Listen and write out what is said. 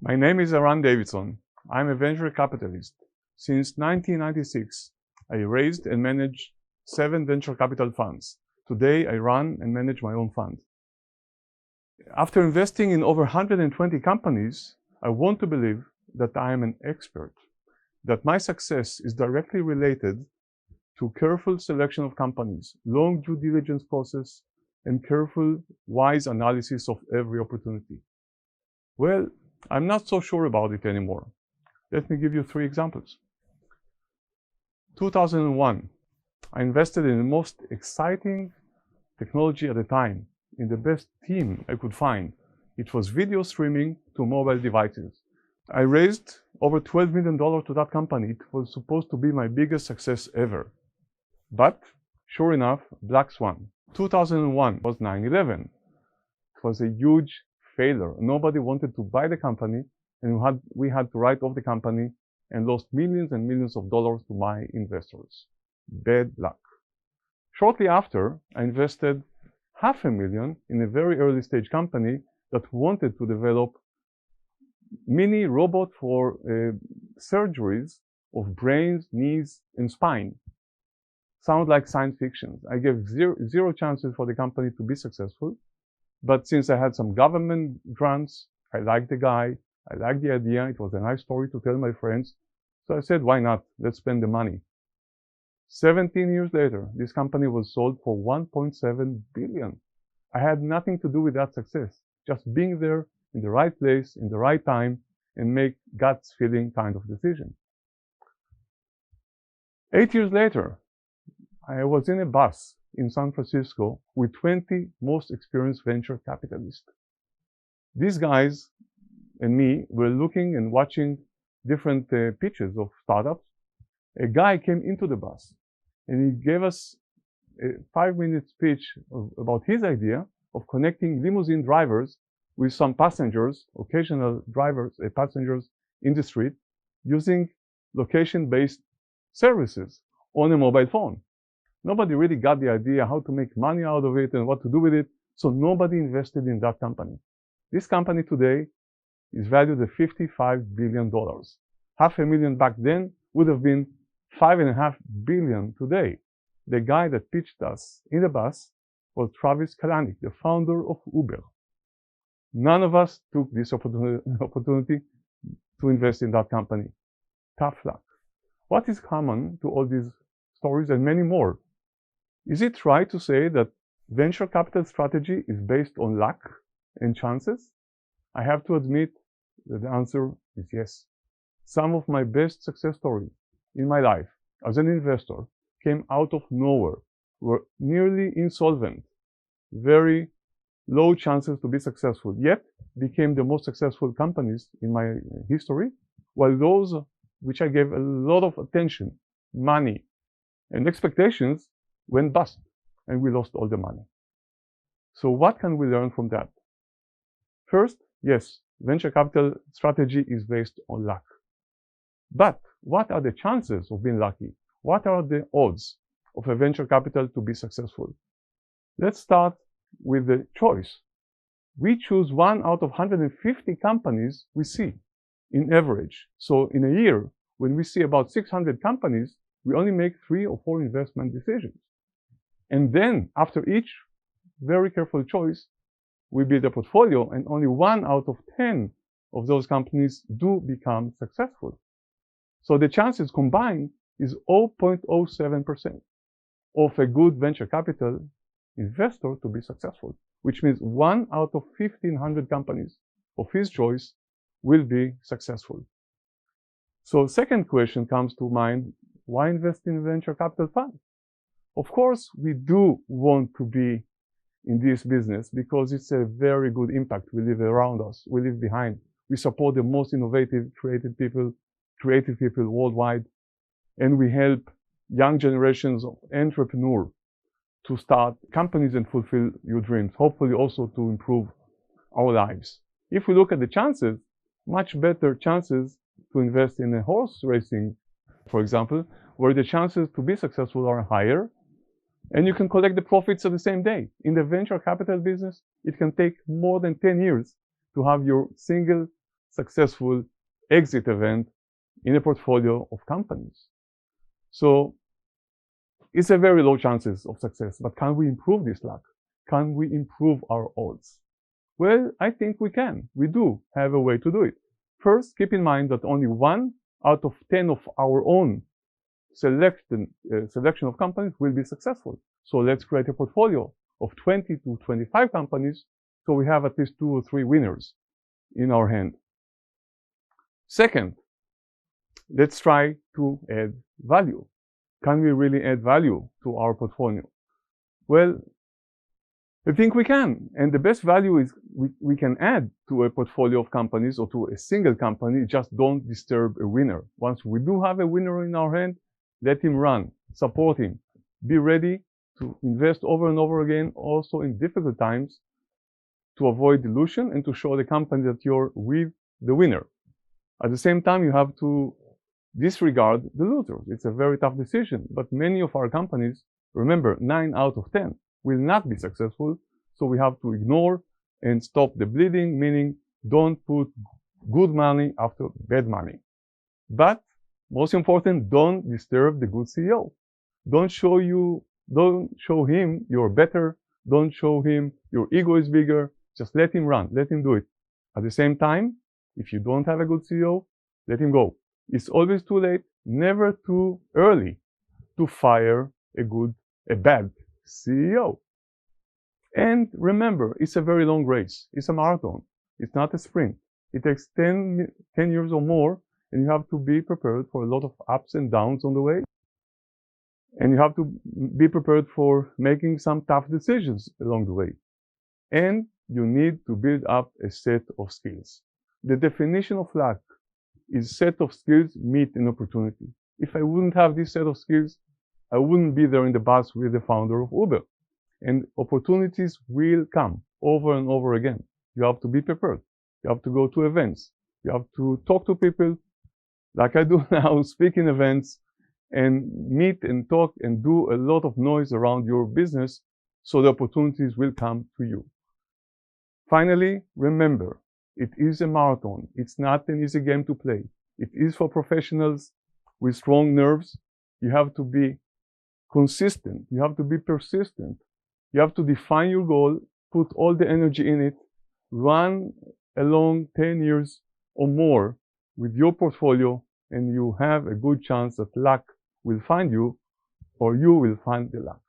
My name is Eran Davidson. I'm a venture capitalist. Since 1996, I raised and managed 7 venture capital funds. Today, I run and manage my own fund. After investing in over 120 companies, I want to believe that I am an expert, that my success is directly related to careful selection of companies, long due diligence process, and careful, wise analysis of every opportunity. Well, I'm not so sure about it anymore. Let me give you 3 examples. 2001, I invested in the most exciting technology at the time, in the best team I could find. It was video streaming to mobile devices. I raised over $12 million to that company. It was supposed to be my biggest success ever. But, sure enough, black swan. 2001 was 9/11. It was a huge failure. Nobody wanted to buy the company, and we had to write off the company and lost millions and millions of dollars to my investors. Bad luck. Shortly after, I invested $500,000 in a very early stage company that wanted to develop mini robot for surgeries of brains, knees, and spine. Sound like science fiction. I gave zero chances for the company to be successful. But since I had some government grants, I liked the guy, I liked the idea, it was a nice story to tell my friends. So I said, why not? Let's spend the money. 17 years later, this company was sold for $1.7 billion. I had nothing to do with that success, just being there in the right place, in the right time, and make guts feeling kind of decision. 8 years later, I was in a bus in San Francisco with 20 most experienced venture capitalists. These guys and me were looking and watching different pitches of startups. A guy came into the bus and he gave us a 5-minute speech about his idea of connecting limousine drivers with some passengers, occasional drivers, passengers in the street, using location-based services on a mobile phone. Nobody really got the idea how to make money out of it and what to do with it, so nobody invested in that company. This company today is valued at $55 billion. $500,000 back then would have been $5.5 billion today. The guy that pitched us in the bus was Travis Kalanick, the founder of Uber. None of us took this opportunity to invest in that company. Tough luck. What is common to all these stories and many more? Is it right to say that venture capital strategy is based on luck and chances? I have to admit that the answer is yes. Some of my best success stories in my life as an investor came out of nowhere, were nearly insolvent, very low chances to be successful, yet became the most successful companies in my history, while those which I gave a lot of attention, money, and expectations went bust, and we lost all the money. So what can we learn from that? First, yes, venture capital strategy is based on luck. But what are the chances of being lucky? What are the odds of a venture capital to be successful? Let's start with the choice. We choose 1 out of 150 companies we see in average. So in a year, when we see about 600 companies, we only make 3 or 4 investment decisions. And then, after each very careful choice, we build a portfolio, and only 1 out of 10 of those companies do become successful. So the chances combined is 0.07% of a good venture capital investor to be successful, which means 1 out of 1,500 companies of his choice will be successful. So second question comes to mind, why invest in a venture capital fund? Of course, we do want to be in this business because it's a very good impact we leave around us, we leave behind. We support the most innovative, creative people worldwide, and we help young generations of entrepreneurs to start companies and fulfill your dreams, hopefully also to improve our lives. If we look at the chances, much better chances to invest in a horse racing, for example, where the chances to be successful are higher, and you can collect the profits of the same day. In the venture capital business, it can take more than 10 years to have your single successful exit event in a portfolio of companies. So it's a very low chances of success, but can we improve this luck? Can we improve our odds? Well, I think we can. We do have a way to do it. First, keep in mind that only 1 out of 10 of our own selection of companies will be successful. So let's create a portfolio of 20 to 25 companies so we have at least 2 or 3 winners in our hand. Second, let's try to add value. Can we really add value to our portfolio? Well, I think we can. And the best value is we can add to a portfolio of companies or to a single company, just don't disturb a winner. Once we do have a winner in our hand, let him run, support him, be ready to invest over and over again, also in difficult times, to avoid dilution and to show the company that you're with the winner. At the same time, you have to disregard the losers. It's a very tough decision, but many of our companies, remember, 9 out of 10 will not be successful, so we have to ignore and stop the bleeding, meaning don't put good money after bad money. But most important, don't disturb the good CEO. Don't show him you're better. Don't show him your ego is bigger. Just let him run. Let him do it. At the same time, if you don't have a good CEO, let him go. It's always too late, never too early to fire a bad CEO. And remember, it's a very long race. It's a marathon. It's not a sprint. It takes 10 years or more, and you have to be prepared for a lot of ups and downs on the way. And you have to be prepared for making some tough decisions along the way. And you need to build up a set of skills. The definition of luck is a set of skills meet an opportunity. If I wouldn't have this set of skills, I wouldn't be there in the bus with the founder of Uber. And opportunities will come over and over again. You have to be prepared. You have to go to events. You have to talk to people like I do now, speak in events, and meet and talk and do a lot of noise around your business so the opportunities will come to you. Finally, remember, it is a marathon. It's not an easy game to play. It is for professionals with strong nerves. You have to be consistent. You have to be persistent. You have to define your goal, put all the energy in it, run along 10 years or more with your portfolio, and you have a good chance that luck will find you or you will find the luck.